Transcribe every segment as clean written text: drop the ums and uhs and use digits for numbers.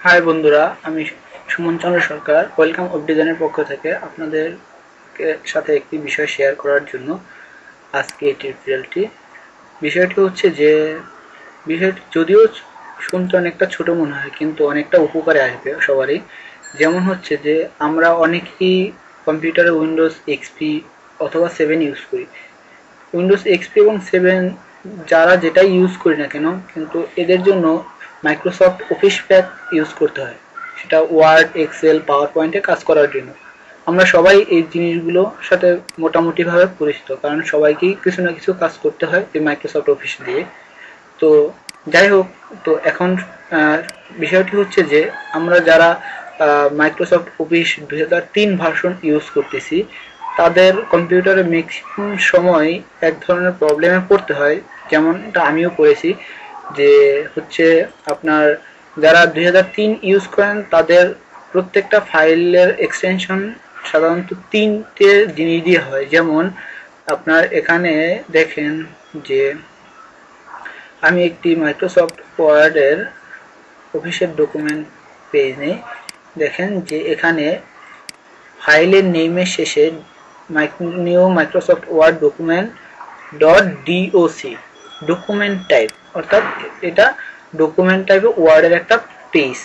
High বন্ধুরা, আমি সুমন চন্দ্র সরকার welcome web ডিজাইনের পক্ষ থেকে আপনাদের সাথে একটি বিষয় শেয়ার করার জন্য আজকে এই টিউটোরিয়ালটি। বিষয়টি হচ্ছে যে বিষয়টি যদিও শুনতে অনেকটা ছোট মনে হয়, কিন্তু অনেকটা উপকারে আসবে সবারই। যেমন হচ্ছে যে আমরা অনেকেই কম্পিউটারে উইন্ডোজ এক্সপি অথবা 7 ইউজ করি। উইন্ডোজ এক্সপি এবং 7 যারা যেটাই ইউজ করি না কেন, কিন্তু এদের জন্য মাইক্রোসফট অফিস প্যাক ইউজ করতে হয়, সেটা ওয়ার্ড, এক্সেল, পাওয়ার পয়েন্টে কাজ করার জন্য। আমরা সবাই এই জিনিসগুলোর সাথে মোটামুটিভাবে পরিচিত, কারণ সবাইকেই কিছু না কিছু কাজ করতে হয় এই মাইক্রোসফট অফিস দিয়ে। তো যাই হোক, তো এখন বিষয়টি হচ্ছে যে আমরা যারা মাইক্রোসফট অফিস 2003 ভার্সন ইউজ করতেছি, তাদের কম্পিউটারে ম্যাক্সিমাম সময় এক ধরনের প্রবলেমে পড়তে হয়, যেমনটা আমিও পড়েছি। যে হচ্ছে আপনার যারা 2003 ইউজ করেন তাদের প্রত্যেকটা ফাইলের এক্সটেনশন সাধারণত 3টে জিনিস দিয়ে হয়। যেমন আপনার এখানে দেখেন যে আমি একটি মাইক্রোসফট ওয়ার্ডের অফিসের ডকুমেন্ট পেজ নেই। দেখেন যে এখানে ফাইলের নেমের শেষে new Microsoft Word document .doc document type, অর্থাৎ এটা ডকুমেন্ট টাইপে ওয়ার্ডের একটা পেজ।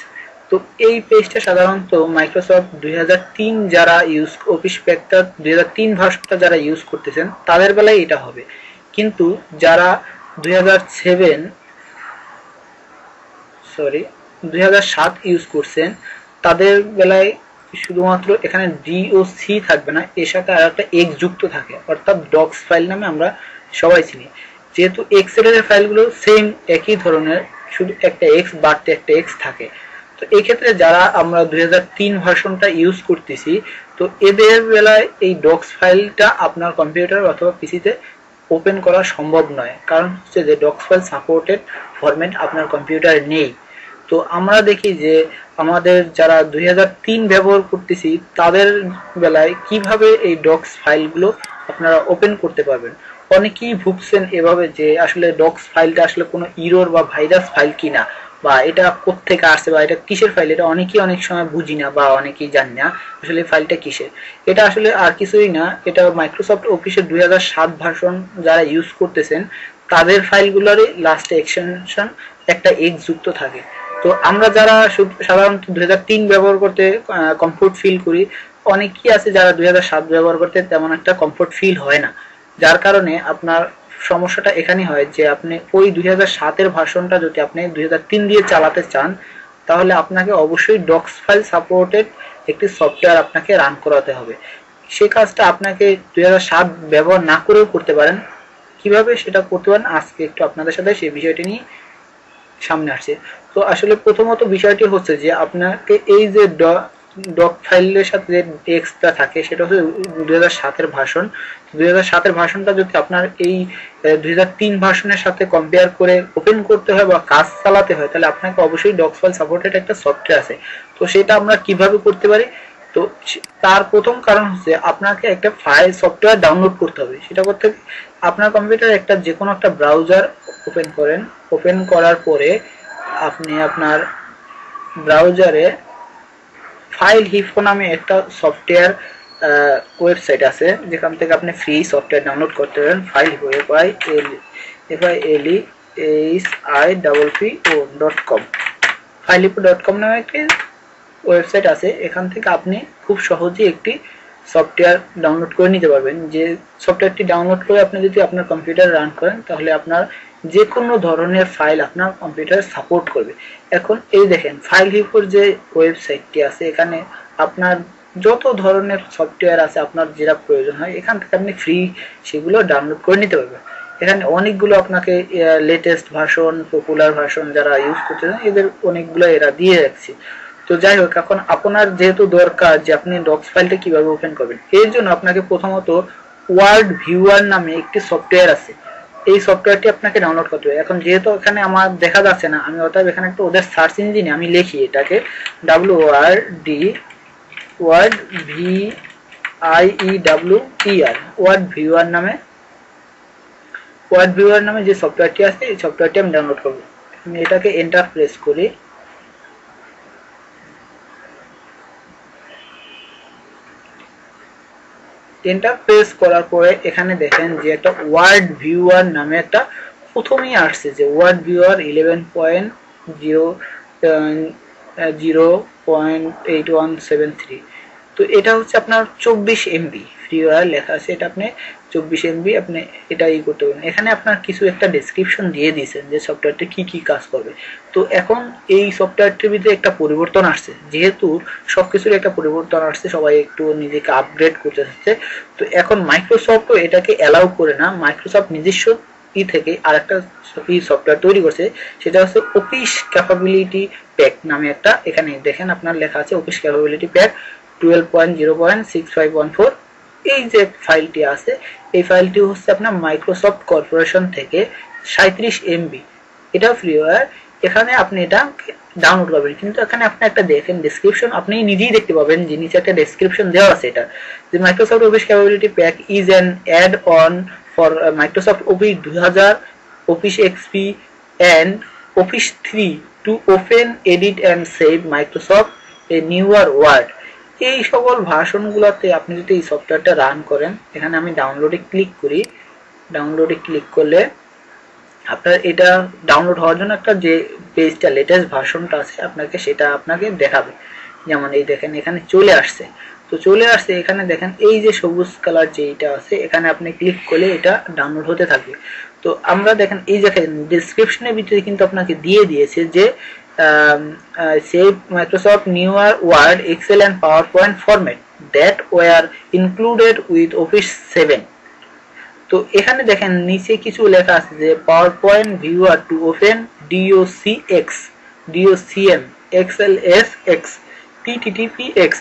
তো এই পেজটা সাধারণত মাইক্রোসফট 2003 যারা ইউজ অফিস প্যাকটা 2003 ভার্সনটা যারা ইউজ করতেছেন তাদের বেলায় এটা হবে। কিন্তু যারা 2007 ইউজ করছেন তাদের বেলায় শুধুমাত্র এখানে DOC থাকবে না, এর সাথে আর একটা এক্স যুক্ত থাকে, অর্থাৎ ডক্স ফাইল নামে আমরা সবাই চিনি। যেহেতু এক্সেল এর ফাইলগুলো সেম একই ধরনের, শুধু একটা এক্স বাড়তে একটা এক্স থাকে। তো এই ক্ষেত্রে যারা আমরা 2003 ভার্সনটা ইউজ করতেছি, তো এদের বেলায় এই ডক্স ফাইলটা আপনার কম্পিউটার অথবা পিসিতে ওপেন করা সম্ভব নয়, কারণ হচ্ছে যে ডক্স ফাইল সাপোর্টেড ফরম্যাট আপনার কম্পিউটারে নেই। তো আমরা দেখি যে আমাদের যারা 2003 ব্যবহার করতেছি তাদের বেলায় কিভাবে এই ডক্স ফাইলগুলো আপনারা ওপেন করতে পারবেন। অনেকেই ভুগছেন এভাবে যে আসলে ডক্স ফাইলটা আসলে কোনো ইরর বা ভাইরাস ফাইল কিনা, বা এটা কোত্থেকে আসছে, বা এটা কিসের ফাইল, এটা অনেকেই অনেক সময় বুঝি না বা অনেকেই জানি না আসলে ফাইলটা কিসের। এটা আসলে আর কিছুই না, এটা মাইক্রোসফট অফিসের 2007 ভার্সন যারা ইউজ করতেছেন তাদের ফাইলগুলোরই লাস্ট এক্সটেনশন একটা এক্স যুক্ত থাকে। তো আমরা যারা সাধারণত 2003 ব্যবহার করতে কমফোর্ট ফিল করি, অনেকেই আছে যারা 2007 ব্যবহার করতে তেমন একটা কমফোর্ট ফিল হয় না, যার কারণে আপনার সমস্যাটা এখানে হয় যে আপনি ওই 2007 ভার্সনটা যদি আপনি 2003 দিয়ে চালাতে চান, তাহলে আপনাকে অবশ্যই ডক্স ফাইল সাপোর্টেড একটি সফটওয়্যার আপনাকে রান করাতে হবে। সেই কাজটা আপনাকে 2007 ব্যবহার না করেও করতে পারেন। কিভাবে সেটা করতে পারেন আজকে একটু আপনাদের সাথে সেই বিষয়টি নিয়ে সামনে আসছে। তো আসলে প্রথমত বিষয়টি হচ্ছে যে আপনাকে এই যে ডক ফাইলের সাথে যে টেক্সটটা থাকে সেটা হচ্ছে 2007 ভার্সন। 2007 ভার্সনটা যদি আপনার এই 2003 ভার্সনের সাথে কম্পেয়ার করে ওপেন করতে হয় বা কাজ চালাতে হয়, তাহলে আপনাকে অবশ্যই ডক্স ফাইল সাপোর্টেড একটা সফটওয়্যার আছে। তো সেটা আমরা কিভাবে করতে পারি? তো তার প্রথম কারণ হচ্ছে আপনাকে একটা ফাইল সফটওয়্যার ডাউনলোড করতে হবে। সেটা করতে আপনার কম্পিউটারে একটা যে কোনো একটা ব্রাউজার ওপেন করেন। ওপেন করার পরে আপনি আপনার ব্রাউজারে ফাইল হিপো নামে একটা সফটওয়্যার ওয়েবসাইট আছে, যেখান থেকে আপনি ফ্রি সফটওয়্যার ডাউনলোড করতে পারেন। ফাইল হিপো FILESIPPO.com ফাইলহিপো.com নামে একটি ওয়েবসাইট আছে। এখান থেকে আপনি খুব সহজেই একটি সফটওয়্যার ডাউনলোড করে নিতে পারবেন। যে সফটওয়্যারটি ডাউনলোড করে আপনি যদি আপনার কম্পিউটার রান করেন, তাহলে আপনার যে কোনো ধরনের ফাইল আপনার কম্পিউটারে সাপোর্ট করবে। এখন এই দেখেন ফাইল হিপোর যে ওয়েবসাইটটি আছে, এখানে আপনার যত ধরনের সফটওয়্যার আছে আপনার যেটা প্রয়োজন হয় এখান থেকে আপনি ফ্রি সেগুলো ডাউনলোড করে নিতে পারবেন। এখানে অনেকগুলো আপনাকে লেটেস্ট ভার্সন, পপুলার ভার্সন যারা ইউজ করতেছেন এদের অনেকগুলো এরা দিয়ে রাখছে। তো যাই হোক, এখন আপনার যেহেতু দরকার যে আপনি ডক্স ফাইলটা কিভাবে ওপেন করবেন, এর জন্য আপনাকে প্রথমত ওয়ার্ড ভিউয়ার নামে একটি সফটওয়্যার আছে, এই সফটওয়্যারটি আপনাকে ডাউনলোড করতে হবে। এখন যেহেতু এখানে আমার দেখা যাচ্ছে না, আমি অতএব এখানে একটা ওদের সার্চ ইঞ্জিনে আমি লিখি এটাকে ওয়ার্ড VIEWER ওয়ার্ড ভিউয়ার নামে যে সফটওয়্যারটি আছে এই সফটওয়্যারটি আমি ডাউনলোড করব। আমি এটাকে এন্টার প্রেস করি। এন্টার প্রেস করার পরে এখানে দেখেন যে একটা ওয়ার্ড ভিউয়ার নামে একটা প্রথমেই আসছে যে ওয়ার্ড ভিউয়ার 11.0.8173। তো এটা হচ্ছে আপনার 24 MB ফ্রিওয়্যার লেখা আছে, এটা আপনি 24 MB আপনি এটা করতে পারবেন। এখানে আপনার কিছু একটা ডেসক্রিপশন দিয়ে দিয়েছেন যে সফটওয়্যারটি কি কি কাজ করবে। তো এখন এই সফটওয়্যারটির ভিতরে একটা পরিবর্তন আসছে, যেহেতু সবকিছুর একটা পরিবর্তন আসছে, সবাই একটু নিজেকে আপগ্রেড করতে চাচ্ছে। তো এখন মাইক্রোসফটও এটাকে অ্যালাউ করে না, মাইক্রোসফট নিজস্ব থেকে আরেকটা সফটওয়্যার তৈরি করছে, সেটা হচ্ছে অফিস ক্যাপাবিলিটি প্যাক নামে একটা, এখানে দেখেন আপনার লেখা আছে অফিস ক্যাপাবিলিটি প্যাক 12.0.6514। এই যে ফাইলটি আছে এই ফাইলটি হচ্ছে আপনার মাইক্রোসফট কর্পোরেশন থেকে 37 MB, এটা ফ্রিওয়্যার। এখানে আপনি এটা ডাউনলোড করবেন, কিন্তু এখানে আপনি একটা দেখেন ডেসক্রিপশন, আপনি নিজেই দেখতে পাবেন যে নিচে একটা ডেসক্রিপশন দেওয়া আছে, এটা যে Microsoft office capability pack is an add on for Microsoft office 2000, office XP and Office 3 to open, edit and save Microsoft a newer Word। এই সকল ভার্সনগুলোতে আপনি যদি এই সফটওয়্যারটা রান করেন, এখানে আমি ডাউনলোডে ক্লিক করি, ডাউনলোডে ক্লিক করলে আপনার এটা ডাউনলোড হওয়ার জন্য একটা যে পেজটা লেটেস্ট ভার্সনটা আছে আপনাকে সেটা আপনাকে দেখাবে। যেমন এই দেখেন এখানে চলে আসছে, তো চলে আসছে এখানে দেখেন এই যে সবুজ কালার যেটা আছে এখানে আপনি ক্লিক করলে এটা ডাউনলোড হতে থাকবে। তো আমরা দেখেন এই দেখেন ডেসক্রিপশনের ভিতরে কিন্তু আপনাকে দিয়ে দিয়েছে যে save Microsoft newer Word, Excel and PowerPoint format that were included with Office 7। তো এখানে দেখেন নিচে কিছু লেখা আছে যে PowerPoint viewer to open DOCX, DOCM, XLSX, PTTPX।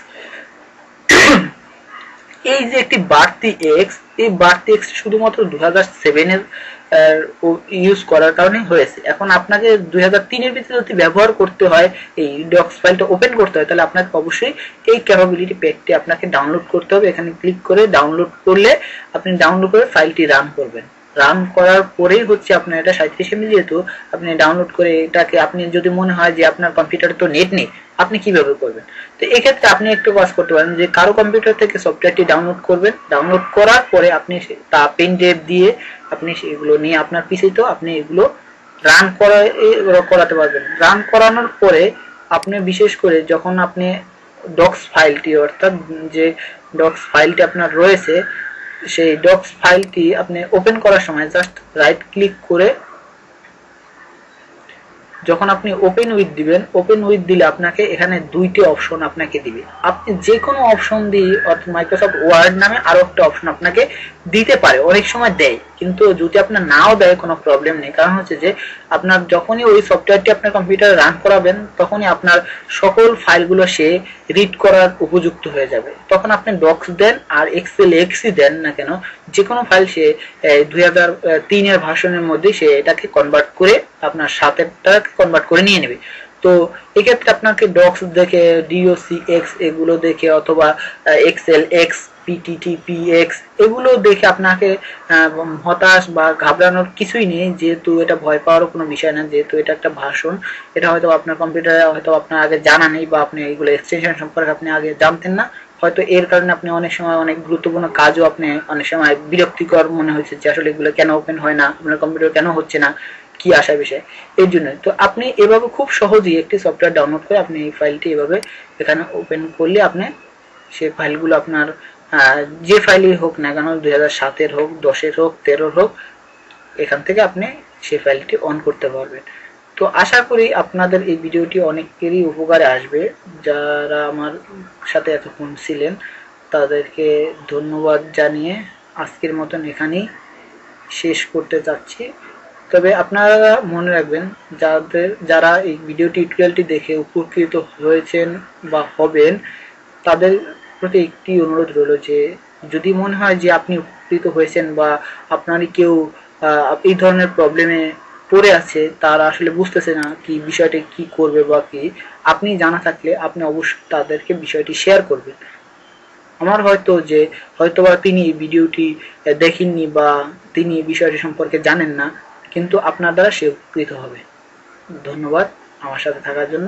এই যে একটি বাড়তি এক্স, এই বাড়তি এক্স শুধুমাত্র 2007 এর ইউজ করার কারণে হয়েছে। এখন আপনাকে 2003 এর ভিতরে যদি ব্যবহার করতে হয়, এই ডক্স ফাইলটা ওপেন করতে হয়, তাহলে আপনাকে অবশ্যই এই ক্যাপাবিলিটি প্যাকটি আপনাকে ডাউনলোড করতে হবে। এখানে ক্লিক করে ডাউনলোড করলে আপনি ডাউনলোড করে ফাইলটি রান করবেন। রান করার পরেই হচ্ছে আপনার এটা 37 MB, যেহেতু আপনি ডাউনলোড করে এটাকে, আপনি যদি মনে হয় যে আপনার কম্পিউটারে তো নেট নেই, আপনি কিভাবে করবেন? তো এক্ষেত্রে আপনি একটু কাজ করতে পারেন যে কারো কম্পিউটার থেকে সফটওয়্যারটি ডাউনলোড করবেন, ডাউনলোড করার পরে আপনি তা পেন ড্রাইভ দিয়ে আপনি সেগুলো নিয়ে আপনার পিসিতেও আপনি এগুলো রান করাতে পারবেন। রান করানোর পরে আপনি বিশেষ করে যখন আপনি ডক্স ফাইলটি, অর্থাৎ যে ডক্স ফাইলটি আপনার রয়েছে, সেই ডক্স ফাইলটি আপনি ওপেন করার সময় জাস্ট রাইট ক্লিক করে যখন আপনি ওপেন উইথ দিবেন, ওপেন উইথ দিলে আপনাকে এখানে দুইটি অপশন আপনাকে দিবে। আপনি যে কোনো অপশন দিয়ে, অর্থাৎ মাইক্রোসফট ওয়ার্ড নামে আরো একটা অপশন আপনাকে দিতে পারে, অনেক সময় দেয়, কিন্তু যদি আপনার নাও দেয় কোনো প্রবলেম নেই। কারণ হচ্ছে যে আপনার যখনই ওই সফটওয়্যারটি আপনার কম্পিউটারে রান করাবেন তখনই আপনার সকল ফাইলগুলো সে রিড করার উপযুক্ত হয়ে যাবে। তখন আপনি ডক্স দেন আর XLX দেন না কেন, যে কোনো ফাইল সে 2003 এর ভার্সনের মধ্যে সে এটাকে কনভার্ট করে আপনার সাথেটাকে কনভার্ট করে নিয়ে নেবে। তো এক্ষেত্রে আপনাকে ডক্স দেখে, DOCX এগুলো দেখে, অথবা XLX, PTTPX এগুলো দেখে আপনাকে হতাশ বা ঘাবড়ানোর কিছুই নেই, যেহেতু এটা ভয় পাওয়ারও কোনো বিষয় না, যেহেতু এটা একটা ভার্সন। এটা হয়তো আপনার কম্পিউটারে হয়তো আপনার আগে জানা নেই, বা আপনি এগুলো এক্সটেনশন সম্পর্কে আপনি আগে জানতেন না, হয়তো এর কারণে আপনি অনেক সময় অনেক গুরুত্বপূর্ণ কাজও আপনি অনেক সময় বিরক্তিকর মনে হয়েছে যে আসলে এগুলো কেন ওপেন হয় না, আপনার কম্পিউটার কেন হচ্ছে না, কি আসার বিষয়, এই জন্য। তো আপনি এভাবে খুব সহজেই একটি সফটওয়্যার ডাউনলোড করে আপনি এই ফাইলটি এভাবে এখানে ওপেন করলে আপনি সেই ফাইলগুলো আপনার যে ফাইলই হোক না কেন, 2007 হোক, 10 হোক, 13 হোক, এখান থেকে আপনি সেই ফাইলটি অন করতে পারবেন। তো আশা করি আপনাদের এই ভিডিওটি অনেকেরই উপকারে আসবে। যারা আমার সাথে এতক্ষণ ছিলেন তাদেরকে ধন্যবাদ জানিয়ে আজকের মতন এখানেই শেষ করতে যাচ্ছি। তবে আপনারা মনে রাখবেন, যারা এই ভিডিও টিউটোরিয়ালটি দেখে উপকৃত হয়েছেন বা হবেন, তাদের প্রতি একটি অনুরোধ রইল যে যদি মনে হয় যে আপনি উপকৃত হয়েছেন বা আপনারই কেউ এই ধরনের প্রবলেমে পড়ে আছে, তারা আসলে বুঝতেছে না কি বিষয়টি কি করবে বা কি, আপনি জানা থাকলে আপনি অবশ্যই তাদেরকে বিষয়টি শেয়ার করবেন। আমার হয়তোবা তিনি এই ভিডিওটি দেখেননি বা তিনি বিষয়টি সম্পর্কে জানেন না, কিন্তু আপনার দ্বারা সে উপকৃত হবে। ধন্যবাদ আমার সাথে থাকার জন্য।